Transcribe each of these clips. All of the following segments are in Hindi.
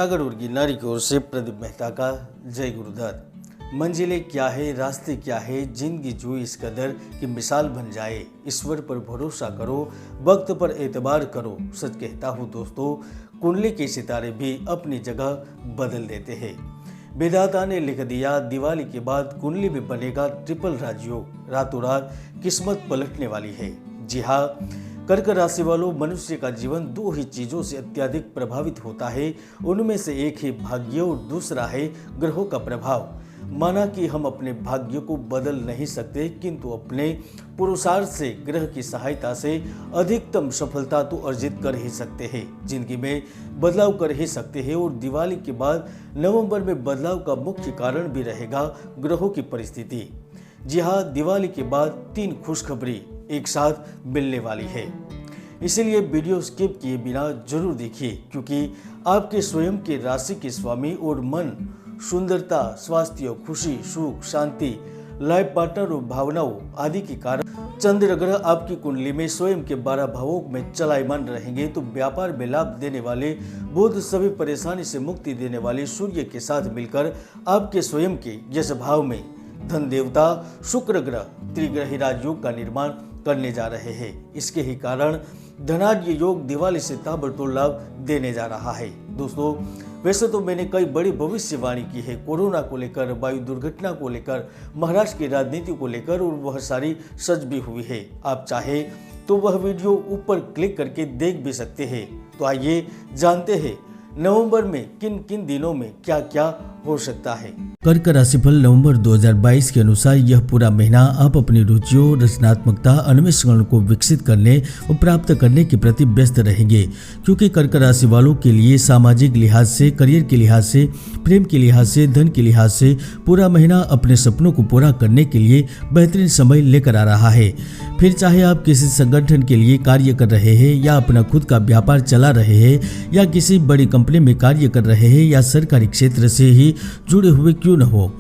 जूनागढ़ और गिरनारी की ओर से प्रदीप मेहता का जय गुरुदत्त। मंजिलें क्या है, रास्ते क्या है, जिंदगी जो इस कदर की मिसाल बन जाए। ईश्वर पर भरोसा करो, वक्त पर एतबार करो। सच कहता हूँ दोस्तों, कुंडली के सितारे भी अपनी जगह बदल देते हैं। विधाता ने लिख दिया, दिवाली के बाद कुंडली में बनेगा ट्रिपल राजयोग। रातों रात किस्मत पलटने वाली है। जी हाँ, कर्क राशि वालों, मनुष्य का जीवन दो ही चीजों से अत्यधिक प्रभावित होता है। उनमें से एक है भाग्य और दूसरा है ग्रहों का प्रभाव। माना कि हम अपने भाग्य को बदल नहीं सकते, किंतु अपने पुरुषार्थ से, ग्रह की सहायता से अधिकतम सफलता तो अर्जित कर ही सकते हैं। जिंदगी में बदलाव कर ही सकते हैं। और दिवाली के बाद नवंबर में बदलाव का मुख्य कारण भी रहेगा ग्रहों की परिस्थिति। जी हाँ, दिवाली के बाद 3 खुशखबरी एक साथ मिलने वाली है। इसीलिए वीडियो स्किप किए बिना जरूर देखिए, क्योंकि आपके स्वयं के राशि के स्वामी और मन, सुंदरता, स्वास्थ्य, खुशी, सुख, शांति, लाइफ पार्टनर और भावनाओं आदि के कारण चंद्र ग्रह आपकी कुंडली में स्वयं के 12 भावों में चलायमान रहेंगे। तो व्यापार में लाभ देने वाले बुध, सभी परेशानी से मुक्ति देने वाले सूर्य के साथ मिलकर आपके स्वयं के यश भाव में धन देवता शुक्र ग्रह त्रिग्रही राजयोग का निर्माण करने जा रहे हैं। इसके ही कारण धनाढ्य योग दिवाली से ताबड़तोड़ लाभ देने जा रहा है। दोस्तों, वैसे तो मैंने कई बड़ी भविष्यवाणी की है, कोरोना को लेकर, वायु दुर्घटना को लेकर, महाराष्ट्र की राजनीति को लेकर, और वह सारी सच भी हुई है। आप चाहे तो वह वीडियो ऊपर क्लिक करके देख भी सकते हैं। तो आइए जानते हैं नवंबर में किन किन दिनों में क्या क्या हो सकता है। कर्क राशिफल नवंबर 2022 के अनुसार यह पूरा महीना आप अपनी रुचियों, रचनात्मकता, अन्वेषण को विकसित करने और प्राप्त करने के प्रति व्यस्त रहेंगे। क्योंकि कर्क राशि वालों के लिए सामाजिक लिहाज से, करियर के लिहाज से, प्रेम के लिहाज से, धन के लिहाज से पूरा महीना अपने सपनों को पूरा करने के लिए बेहतरीन समय लेकर आ रहा है। फिर चाहे आप किसी संगठन के लिए कार्य कर रहे हैं, या अपना खुद का व्यापार चला रहे हैं, या किसी बड़ी कंपनी में कार्य कर रहे हैं, या सरकारी क्षेत्र से ही जुड़े हुए क्यों न हो,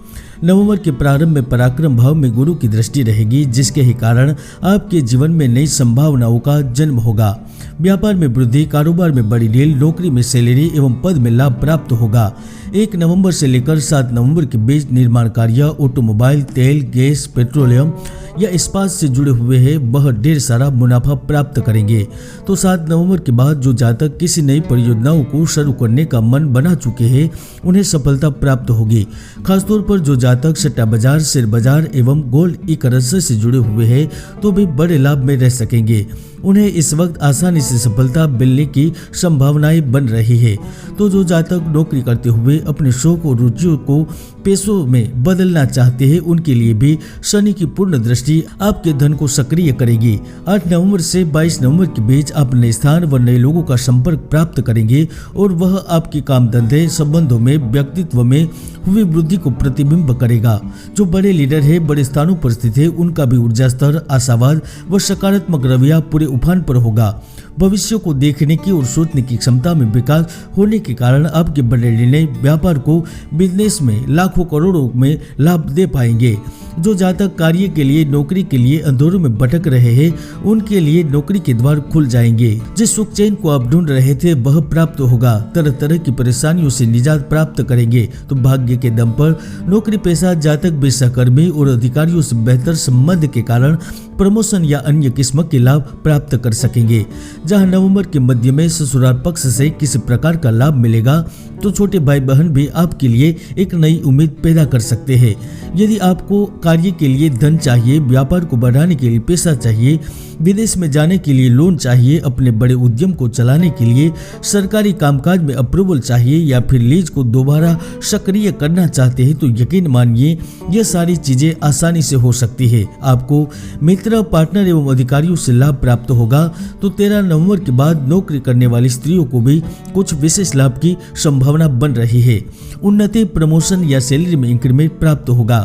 नवंबर के प्रारंभ में पराक्रम भाव में गुरु की दृष्टि रहेगी, जिसके ही कारण आपके जीवन में नई संभावनाओं का जन्म होगा। व्यापार में वृद्धि, कारोबार में बड़ी डील, नौकरी में सैलरी एवं पद में लाभ प्राप्त होगा। 1 नवंबर से लेकर 7 नवंबर के बीच निर्माण कार्य, ऑटोमोबाइल, तेल, गैस, पेट्रोलियम या इस्पात से जुड़े हुए हैं, वह ढेर सारा मुनाफा प्राप्त करेंगे। तो 7 नवंबर के बाद जो जातक किसी नई परियोजनाओं को शुरू करने का मन बना चुके हैं, उन्हें सफलता प्राप्त होगी। खासतौर पर जो जातक सट्टा बाजार, शेयर बाजार एवं गोल्ड ई करेंसी से जुड़े हुए हैं, तो भी बड़े लाभ में रह सकेंगे। उन्हें इस वक्त आसानी से सफलता मिलने की संभावनाएं बन रही है। तो जो जातक नौकरी करते हुए अपने शौक और रुचियों को पैसों में बदलना चाहते हैं, उनके लिए भी शनि की पूर्ण दृष्टि आपके धन को सक्रिय करेगी। 8 नवंबर से 22 नवंबर के बीच आप नए स्थान व नए लोगों का संपर्क प्राप्त करेंगे, और वह आपके काम धंधे, संबंधों में, व्यक्तित्व में हुई वृद्धि को प्रतिबिंब करेगा। जो बड़े लीडर है, बड़े स्थानों पर स्थित है, उनका भी ऊर्जा स्तर, आशावाद व सकारात्मक रवैया पूरे उफान पर होगा। भविष्य को देखने की और सोचने की क्षमता में विकास होने के कारण आपके बड़े निर्णय व्यापार को, बिजनेस में लाखों करोड़ों में लाभ दे पाएंगे। जो जातक कार्य के लिए, नौकरी के लिए अंधेरों में भटक रहे हैं, उनके लिए नौकरी के द्वार खुल जाएंगे। जिस सुख चैन को आप ढूंढ रहे थे, वह प्राप्त होगा। तरह तरह की परेशानियों से निजात प्राप्त करेंगे। तो भाग्य के दम पर नौकरी पेशा जातक भी सहकर्मी और अधिकारियों से बेहतर संबंध के कारण प्रमोशन या अन्य किस्म के लाभ प्राप्त कर सकेंगे। जहां नवंबर के मध्य में ससुराल पक्ष से किसी प्रकार का लाभ मिलेगा, तो छोटे भाई बहन भी आपके लिए एक नई उम्मीद पैदा कर सकते हैं। यदि आपको कार्य के लिए धन चाहिए, व्यापार को बढ़ाने के लिए पैसा चाहिए, विदेश में जाने के लिए लोन चाहिए, अपने बड़े उद्यम को चलाने के लिए सरकारी कामकाज में अप्रूवल चाहिए, या फिर लीज को दोबारा सक्रिय करना चाहते हैं, तो यकीन मानिए यह सारी चीजें आसानी से हो सकती है। आपको मित्र, पार्टनर एवं अधिकारियों से लाभ प्राप्त होगा। तो 13 नवंबर के बाद नौकरी करने वाली स्त्रियों को भी कुछ विशेष लाभ की संभावना बन रही है। उन्नति, प्रमोशन या सैलरी में इंक्रीमेंट प्राप्त होगा।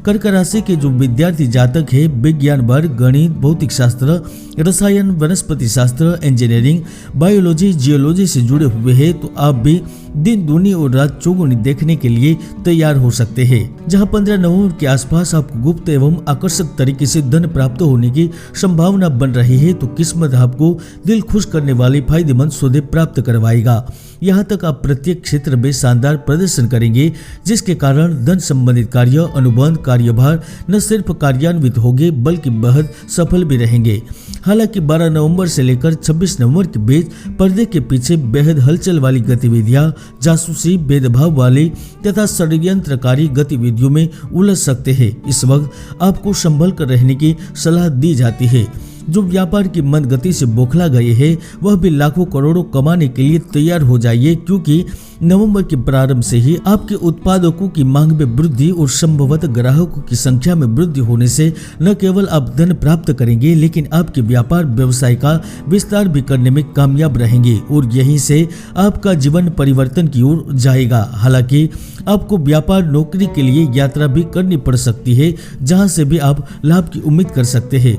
कर्क राशि के जो विद्यार्थी जातक है, विज्ञान वर्ग, गणित, भौतिक शास्त्र, रसायन, वनस्पति शास्त्र, इंजीनियरिंग, बायोलॉजी, जियोलॉजी से जुड़े हुए हैं, तो आप भी दिन दूनी और रात चौगुनी देखने के लिए तैयार हो सकते हैं। जहां 15 नवंबर के आसपास आपको गुप्त एवं आकर्षक तरीके से धन प्राप्त होने की संभावना बन रही है, तो किस्मत आपको दिल खुश करने वाली फायदेमंद सौदे प्राप्त करवाएगा। यहाँ तक आप प्रत्येक क्षेत्र में शानदार प्रदर्शन करेंगे, जिसके कारण धन संबंधित कार्य, अनुबंध, कार्यभार न सिर्फ कार्यान्वित होंगे बल्कि बेहद सफल भी रहेंगे। हालांकि 12 नवंबर से लेकर 26 नवंबर के बीच पर्दे के पीछे बेहद हलचल वाली गतिविधियां, जासूसी, भेदभाव वाली तथा षड्यंत्रकारी गतिविधियों में उलझ सकते हैं। इस वक्त आपको संभल कर रहने की सलाह दी जाती है। जो व्यापार की मंद गति से बौखला गए हैं, वह भी लाखों करोड़ों कमाने के लिए तैयार हो जाइए, क्योंकि नवंबर के प्रारंभ से ही आपके उत्पादकों की मांग में वृद्धि और संभवतः ग्राहकों की संख्या में वृद्धि होने से न केवल आप धन प्राप्त करेंगे, लेकिन आपके व्यापार व्यवसाय का विस्तार भी करने में कामयाब रहेंगे और यहीं से आपका जीवन परिवर्तन की ओर जाएगा। हालांकि आपको व्यापार नौकरी के लिए यात्रा भी करनी पड़ सकती है, जहां से भी आप लाभ की उम्मीद कर सकते हैं।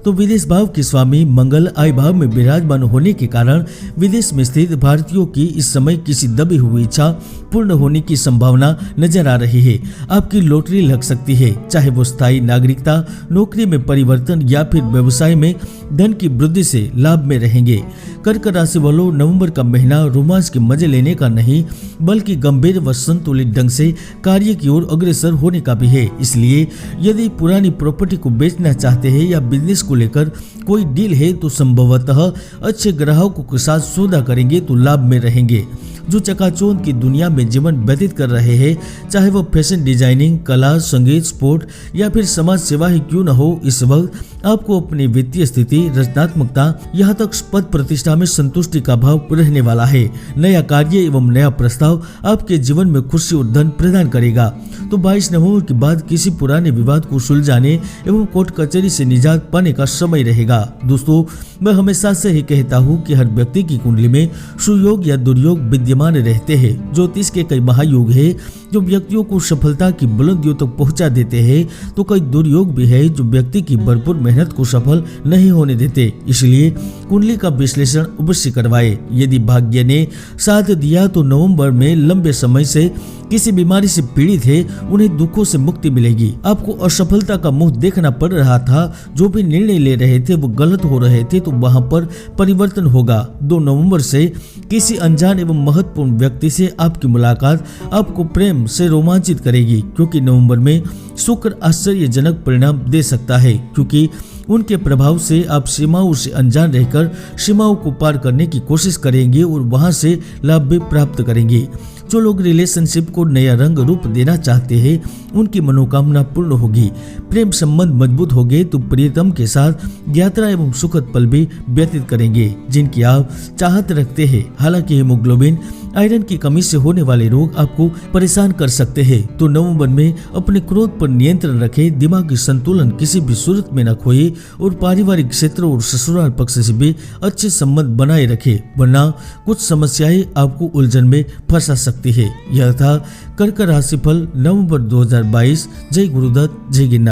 तो विदेश भाव के स्वामी मंगल आय भाव में विराजमान होने के कारण विदेश में स्थित भारतीयों की इस समय किसी दबी हुई इच्छा पूर्ण होने की संभावना नजर आ रही है। आपकी लॉटरी लग सकती है, चाहे वो स्थायी नागरिकता, नौकरी में परिवर्तन या फिर व्यवसाय में धन की वृद्धि से लाभ में रहेंगे। कर्क राशि वालों, नवंबर का महीना रोमांच के मजे लेने का नहीं बल्कि गंभीर व संतुलित ढंग से कार्य की ओर अग्रसर होने का भी है। इसलिए यदि पुरानी प्रॉपर्टी को बेचना चाहते हैं या बिजनेस को लेकर कोई डील है तो संभवतः अच्छे ग्राहकों के साथ सौदा करेंगे तो लाभ में रहेंगे। जो चकाचौंध की दुनिया में जीवन व्यतीत कर रहे हैं, चाहे वो फैशन डिजाइनिंग, कला, संगीत, स्पोर्ट या फिर समाज सेवा ही क्यों न हो, इस वक्त आपको अपनी वित्तीय स्थिति, रचनात्मकता, यहाँ तक पद प्रतिष्ठा में संतुष्टि का भाव रहने वाला है। नया कार्य एवं नया प्रस्ताव आपके जीवन में खुशी और धन प्रदान करेगा। तो 22 नवंबर के बाद किसी पुराने विवाद को सुलझाने एवं कोर्ट कचहरी से निजात पाने का समय रहेगा। दोस्तों, मैं हमेशा से ही कहता हूँ कि हर व्यक्ति की कुंडली में सुयोग या दुर्योग विद्यमान रहते हैं। ज्योतिष के कई महायोग है जो व्यक्तियों को सफलता की बुलंदियों तक पहुंचा देते हैं, तो कई दुर्योग भी है जो व्यक्ति की भरपूर मेहनत को सफल नहीं होने देते। इसलिए कुंडली का विश्लेषण अवश्य करवाएं। यदि भाग्य ने साथ दिया तो नवंबर में लंबे समय से किसी बीमारी से पीड़ित है, उन्हें दुखों से मुक्ति मिलेगी। आपको असफलता का मुंह देखना पड़ रहा था, जो भी निर्णय ले रहे थे वो गलत हो रहे थे, तो वहां पर परिवर्तन होगा। 2 नवंबर से किसी अनजान एवं महत्वपूर्ण व्यक्ति से आपकी मुलाकात आपको प्रेम से रोमांचित करेगी, क्योंकि नवंबर में शुक्र आश्चर्यजनक परिणाम दे सकता है, क्योंकि उनके प्रभाव से आप सीमाओं से अनजान रहकर सीमाओं को पार करने की कोशिश करेंगे और वहां से लाभ भी प्राप्त करेंगे। जो लोग रिलेशनशिप को नया रंग रूप देना चाहते हैं, उनकी मनोकामना पूर्ण होगी। प्रेम संबंध मजबूत होंगे तो प्रियतम के साथ यात्रा एवं सुखद पल भी व्यतीत करेंगे, जिनकी आप चाहत रखते हैं। हालांकि हीमोग्लोबिन, आयरन की कमी से होने वाले रोग आपको परेशान कर सकते हैं, तो नवंबर में अपने क्रोध पर नियंत्रण रखें, दिमागी संतुलन किसी भी सूरत में न खोए और पारिवारिक क्षेत्र और ससुराल पक्ष से भी अच्छे संबंध बनाए रखें, वरना कुछ समस्याएं आपको उलझन में फंसा सकती है। यह था कर्क राशिफल नवंबर 2022। जय गुरुदत्त, जय गिरनार।